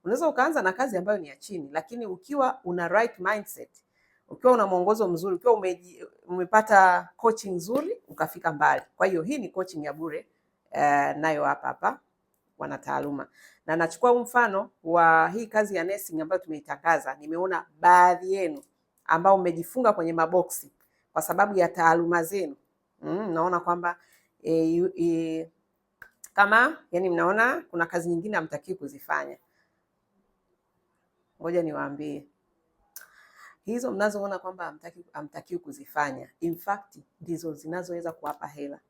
Unaweza ukaanza na kazi ambayo ni ya chini, lakini ukiwa una right mindset, ukiwa una mwongozo mzuri, ukiwa umepata coaching nzuri, ukafika mbali. Kwa hiyo hii ni coaching ya bure nayo hapa wanataaluma, na nachukua mfano wa hii kazi ya nursing ambayo tumeitangaza. Nimeona baadhi yenu ambao mmejifunga kwenye maboksi kwa sababu ya taaluma zenu. Naona kwamba kama yani mnaona kuna kazi nyingine hamtakiwi kuzifanya. Ngoja niwaambie, hizo mnazoona kwamba hamtakiwi kuzifanya, in fact ndizo zinazoweza kuwapa hela,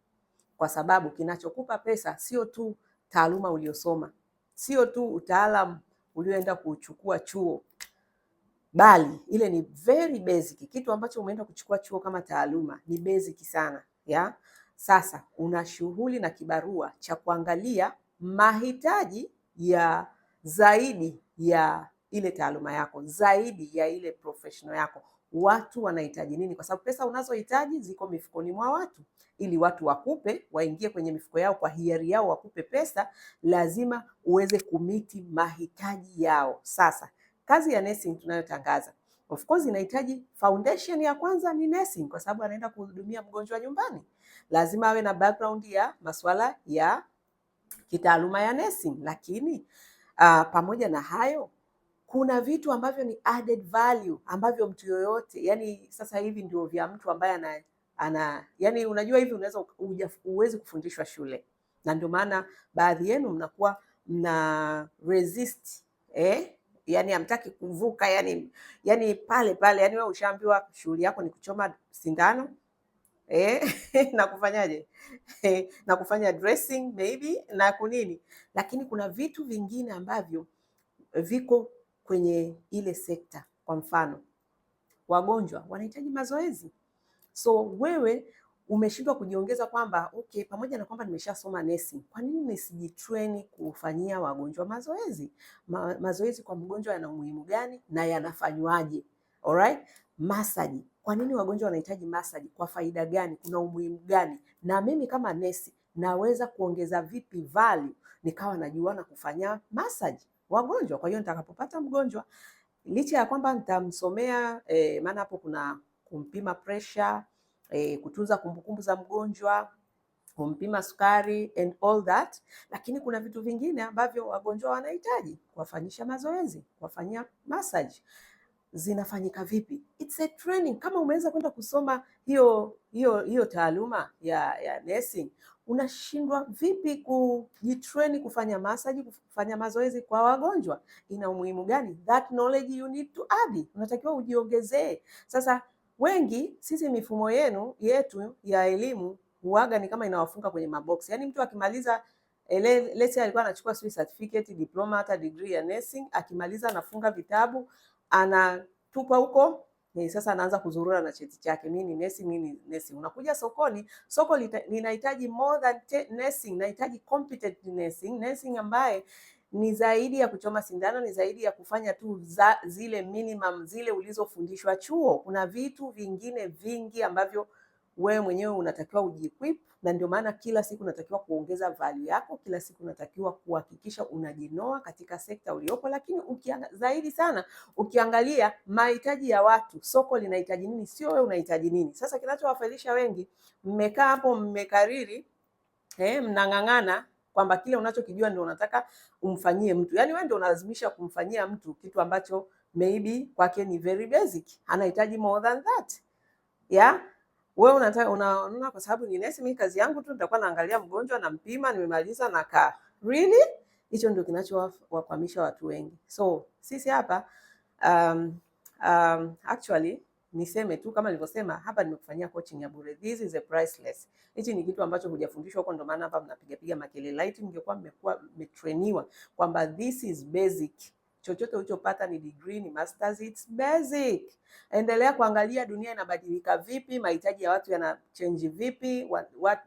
kwa sababu kinachokupa pesa sio tu taaluma uliosoma, sio tu utaalamu ulioenda kuchukua chuo, bali ile ni very basic. Kitu ambacho umeenda kuchukua chuo kama taaluma ni basic sana ya. Sasa una shughuli na kibarua cha kuangalia mahitaji ya zaidi ya ile taaluma yako, zaidi ya ile professional yako. Watu wanahitaji nini? Kwa sababu pesa unazohitaji ziko mifukoni mwa watu. Ili watu wakupe, waingie kwenye mifuko yao kwa hiari yao, wakupe pesa, lazima uweze kumiti mahitaji yao. Sasa kazi ya nursing tunayotangaza, of course inahitaji foundation ya kwanza ni nursing, kwa sababu anaenda kuhudumia mgonjwa nyumbani. Lazima awe na background ya masuala ya kitaaluma ya nursing, lakini pamoja na hayo kuna vitu ambavyo ni added value ambavyo mtu yoyote, yani sasa hivi ndio vya mtu ambaye yani unajua hivi unaweza uwezi kufundishwa shule, na ndio maana baadhi yenu mnakuwa mna resist yani hamtaki kuvuka, yani pale yani wewe ushaambiwa shughuli yako ni kuchoma sindano na kufanyaje na kufanya dressing maybe na kunini, lakini kuna vitu vingine ambavyo viko kwenye ile sekta. Kwa mfano, wagonjwa wanahitaji mazoezi, so wewe umeshindwa kujiongeza kwamba okay, pamoja na kwamba nimeshasoma nursing, kwa nini nisijitrain kufanyia wagonjwa mazoezi? Mazoezi kwa mgonjwa yana umuhimu gani na yanafanywaje? Alright, massage. Kwa nini wagonjwa wanahitaji massage? Kwa faida gani? Kuna umuhimu gani? Na mimi kama nesi naweza kuongeza vipi value nikawa najua na kufanya massage wagonjwa? Kwa hiyo nitakapopata mgonjwa, licha ya kwamba nitamsomea maana hapo kuna kumpima pressure, kutunza kumbukumbu za mgonjwa, kumpima sukari and all that, lakini kuna vitu vingine ambavyo wagonjwa wanahitaji kuwafanyisha mazoezi, kuwafanyia massage. Zinafanyika vipi? It's a training. Kama umeweza kwenda kusoma hiyo taaluma ya nursing, unashindwa vipi kujitrain kufanya massage, kufanya mazoezi kwa wagonjwa? Ina umuhimu gani? That knowledge you need to add. Unatakiwa ujiongezee. Sasa wengi sisi mifumo yetu ya elimu huaga ni kama inawafunga kwenye maboksi. Yaani mtu akimaliza let's say alikuwa anachukua certificate, diploma, hata degree ya nursing, akimaliza anafunga vitabu, anatupa huko, sasa anaanza kuzurura na cheti chake, mimi ni nursing. Unakuja sokoni, soko linahitaji more than nursing, linahitaji competent nursing ambaye ni zaidi ya kuchoma sindano, ni zaidi ya kufanya tu zile minimum zile ulizofundishwa chuo. Kuna vitu vingine vingi ambavyo wewe mwenyewe unatakiwa ujiequip, na ndio maana kila siku unatakiwa kuongeza value yako, kila siku unatakiwa kuhakikisha unajinoa katika sekta uliopo. Lakini zaidi sana ukiangalia mahitaji ya watu, soko linahitaji nini, sio wewe unahitaji nini. Sasa kinachowafailisha wengi, mmekaa hapo mmekariri, mnang'ang'ana kwamba kile unachokijua ndio unataka umfanyie mtu. Yaani wewe ndio unalazimisha kumfanyia mtu kitu ambacho maybe kwake ni very basic, anahitaji more than that. Wewe unataka unaona kwa sababu ni nesi, mimi kazi yangu tu nitakuwa naangalia mgonjwa, nampima, nimemaliza na kaa. Really? Hicho ndio kinachowakwamisha watu wengi. So sisi hapa actually niseme tu kama nilivyosema, hapa nimekufanyia coaching ya bure. This is a priceless. Hichi ni kitu ambacho hujafundishwa huko, ndio maana hapa mnapiga makelele. Light mngekuwa mmetrainiwa kwamba this is basic. Chochote ulichopata ni degree, ni masters, it's basic. Endelea kuangalia dunia inabadilika vipi, mahitaji ya watu yana change vipi, what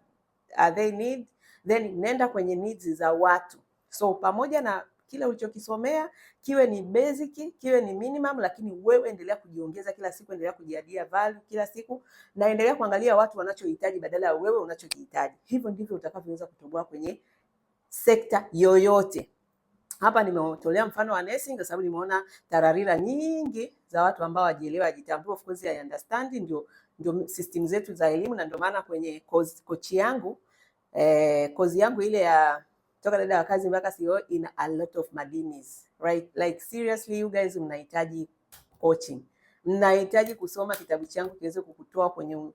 are they need, then nenda kwenye needs za watu. So pamoja na kile ulichokisomea kiwe ni basic, kiwe ni minimum, lakini wewe endelea kujiongeza kila siku, endelea kujiadia value kila siku, na endelea kuangalia watu wanachohitaji badala ya wewe unachokihitaji. Hivyo ndivyo utakavyoweza kutoboa kwenye sekta yoyote. Hapa nimetolea mfano wa nursing kwa sababu nimeona tararira nyingi za watu ambao wajielewa, wajitambua. Of course I understand, ndio system zetu za elimu, na ndio maana kwenye kozi yangu ile ya toka dada wa kazi mpaka CEO ina a lot of madinis, right? Like seriously you guys mnahitaji coaching, mnahitaji kusoma kitabu changu kiweze kukutoa kwenye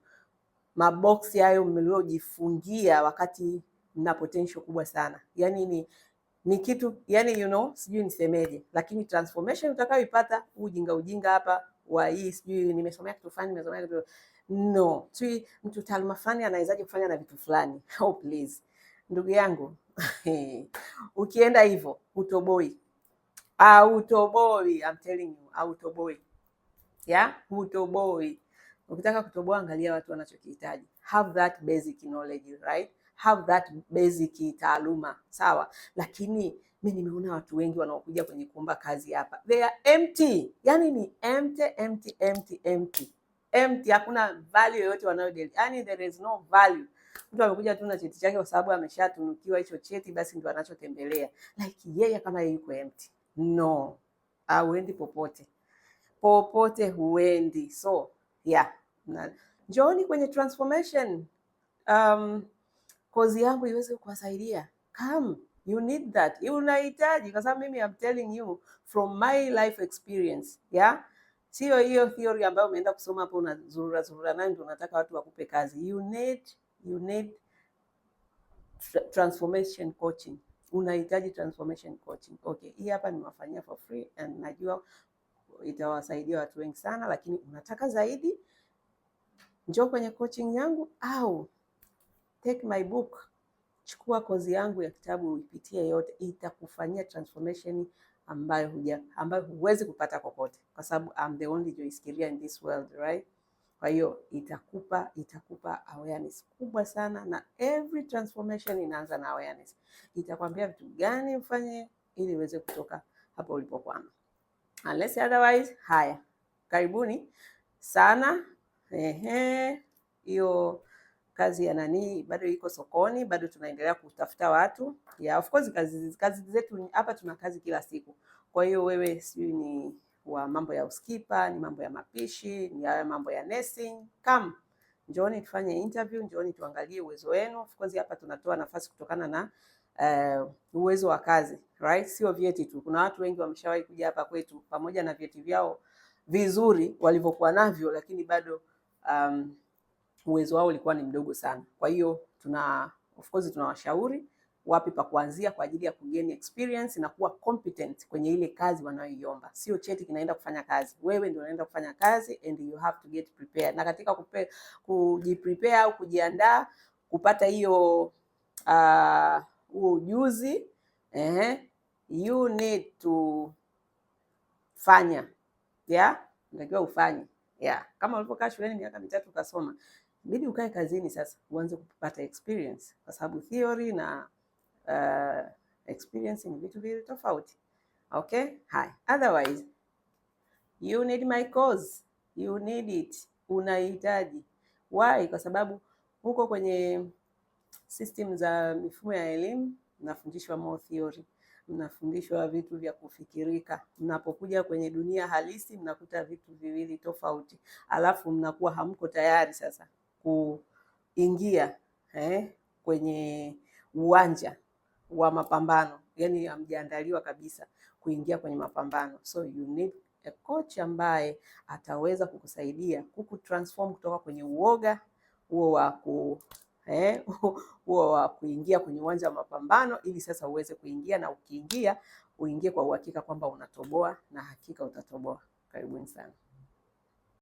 maboksi hayo mliojifungia wakati mna potential kubwa sana. Yani ni kitu yani, you know, sijui nisemeje, lakini transformation utakayoipata ujinga hapa wa hii sijui nimesomea kitu fulani, nimesomea kitu no, sijui mtu taaluma fulani anawezaje kufanya na vitu fulani. Oh please ndugu yangu ukienda hivyo utoboi, I'm telling you, utoboi utoboi. Ukitaka kutoboa, angalia watu wanachokihitaji, have that basic knowledge, right? Have that basic taaluma, sawa. Lakini mimi nimeona watu wengi wanaokuja kwenye kuomba kazi hapa, they are empty, yani ni empty, hakuna value yoyote wanayodeli, yani there is no value. Mtu amekuja tu na cheti chake kwa sababu ameshatunukiwa hicho cheti, basi ndio anachotembelea, like yeye kama yeye yuko empty. No, hauendi popote huendi. So yeah, njooni kwenye transformation kozi yangu iweze kuwasaidia. Come, you need that, unahitaji, kwa sababu mimi I'm telling you from my life experience, yeah. Sio hiyo theory ambayo umeenda kusoma hapo unazurura nayo ndio unataka watu wakupe kazi. You need transformation coaching, unahitaji transformation coaching. Okay, hii hapa nimewafanyia for free and najua itawasaidia watu wengi sana, lakini unataka zaidi, njoo kwenye coaching yangu au take my book, chukua kozi yangu ya kitabu uipitie yote, itakufanyia transformation ambayo huwezi kupata kokote, kwa sababu I'm the only Joyce Kiria in this world, right? Kwa hiyo itakupa awareness kubwa sana, na every transformation inaanza na awareness. Itakwambia vitu gani ufanye ili uweze kutoka hapo ulipokwama. Unless otherwise, haya, karibuni sana. Hiyo kazi ya nani bado iko sokoni, bado tunaendelea kutafuta watu. Yeah, of course kazi zetu hapa, tuna kazi kila siku. Kwa hiyo wewe sijui ni wa mambo ya uskipa, ni mambo ya mapishi, ni haya mambo ya nursing, come njooni tufanye interview, njooni tuangalie uwezo wenu. Of course hapa tunatoa nafasi kutokana na uwezo wa kazi, right? Sio vyeti tu. Kuna watu wengi wameshawahi kuja hapa kwetu pamoja na vyeti vyao vizuri walivyokuwa navyo, lakini bado uwezo wao ulikuwa ni mdogo sana. Kwa hiyo of course tunawashauri wapi pa kuanzia kwa ajili ya kugain experience na kuwa competent kwenye ile kazi wanayoiomba. Sio cheti kinaenda kufanya kazi, wewe ndio unaenda kufanya kazi, and you have to get prepared. Na katika kujiprepare au kujiandaa kupata hiyo huo ujuzi, you need to fanya, unatakiwa ufanye, kama ulivyokaa shuleni miaka 3 ukasoma, bidi ukae kazini sasa uanze kupata experience, kwa sababu theory na experience ni vitu viwili tofauti. Okay, hi. Otherwise you need my course, you need it, unahitaji. Why? Kwa sababu huko kwenye system za mifumo ya elimu mnafundishwa more theory, mnafundishwa vitu vya kufikirika. Mnapokuja kwenye dunia halisi mnakuta vitu viwili tofauti, alafu mnakuwa hamko tayari sasa kuingia kwenye uwanja wa mapambano, yani hamjaandaliwa kabisa kuingia kwenye mapambano. So you need a coach ambaye ataweza kukusaidia kukutransform kutoka kwenye uoga huo wa kuingia kwenye uwanja wa mapambano, ili sasa uweze kuingia, na ukiingia uingie kwa uhakika kwamba unatoboa, na hakika utatoboa. Karibuni sana.